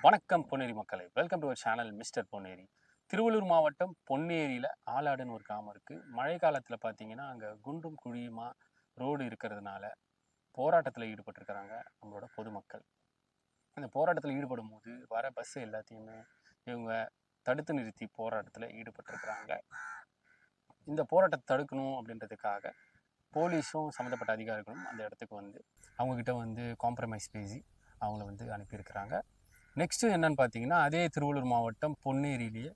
வணக்கம் பொன்னேரி மக்களை, welcome to our channel mister Ponneri. Tiruvallur மாவட்டம் பொன்னேரியில் ஆலாடுன்னு ஒரு கிராமம் இருக்குது. மழை காலத்தில் பார்த்தீங்கன்னா அங்கே குண்டும் குழியுமா ரோடு இருக்கிறதுனால போராட்டத்தில் ஈடுபட்டிருக்கிறாங்க நம்மளோட பொதுமக்கள். அந்த போராட்டத்தில் ஈடுபடும் போது வர பஸ் எல்லாத்தையுமே இவங்க தடுத்து நிறுத்தி போராட்டத்தில் ஈடுபட்டிருக்கிறாங்க. இந்த போராட்டத்தை தடுக்கணும் அப்படின்றதுக்காக போலீஸும் சம்மந்தப்பட்ட அதிகாரிகளும் அந்த இடத்துக்கு வந்து அவங்கக்கிட்ட வந்து காம்ப்ரமைஸ் பேசி அவங்கள வந்து அனுப்பியிருக்கிறாங்க. நெக்ஸ்ட்டு என்னன்னு பார்த்தீங்கன்னா, அதே திருவள்ளூர் மாவட்டம் பொன்னேரியிலேயே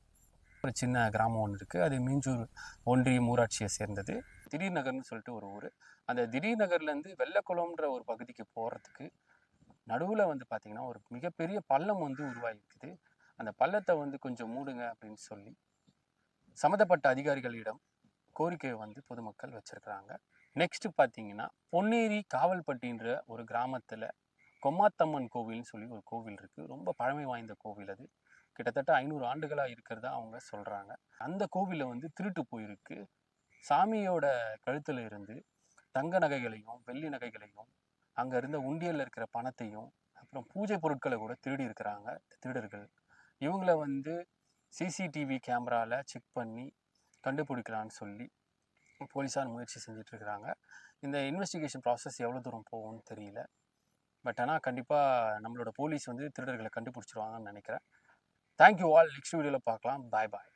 ஒரு சின்ன கிராமம் ஒன்று இருக்குது. அது மீஞ்சூர் ஒன்றியம் ஊராட்சியை சேர்ந்தது. திடீர் நகர்னு சொல்லிட்டு ஒரு ஊர். அந்த திடீர் நகர்லேருந்து வெள்ளக்குளம்ன்ற ஒரு பகுதிக்கு போகிறதுக்கு நடுவில் வந்து பார்த்திங்கன்னா ஒரு மிகப்பெரிய பள்ளம் வந்து உருவாகிருக்குது. அந்த பள்ளத்தை வந்து கொஞ்சம் மூடுங்க அப்படின்னு சொல்லி சம்மந்தப்பட்ட அதிகாரிகளிடம் கோரிக்கையை வந்து பொதுமக்கள் வச்சுருக்கிறாங்க. நெக்ஸ்ட்டு பார்த்தீங்கன்னா, பொன்னேரி காவல்பட்டின்ற ஒரு கிராமத்தில் கொம்மாத்தம்மன் கோவில்னு சொல்லி ஒரு கோவில் இருக்குது. ரொம்ப பழமை வாய்ந்த கோவில் அது. கிட்டத்தட்ட 500 ஆண்டுகளாக இருக்கிறதா அவங்க சொல்கிறாங்க. அந்த கோவிலில் வந்து திருட்டு போயிருக்கு. சாமியோட கழுத்தில் இருந்து தங்க நகைகளையும் வெள்ளி நகைகளையும் அங்கே இருந்த உண்டியலில் இருக்கிற பணத்தையும் அப்புறம் பூஜை பொருட்களை கூட திருடி இருக்கிறாங்க திருடர்கள். இவங்கள வந்து சிசிடிவி கேமராவில் செக் பண்ணி கண்டுபிடிக்கலான்னு சொல்லி போலீஸார் முயற்சி செஞ்சிட்ருக்கிறாங்க. இந்த இன்வெஸ்டிகேஷன் ப்ராசஸ் எவ்வளோ தூரம் போகும்னு தெரியல. பட் ஆனால் கண்டிப்பாக நம்மளோட போலீஸ் வந்து திருடர்களை கண்டுபிடிச்சிருவாங்கன்னு நினைக்கிறேன். Thank you all. நெக்ஸ்ட் வீடியோவில் பார்க்கலாம். பாய் பாய்.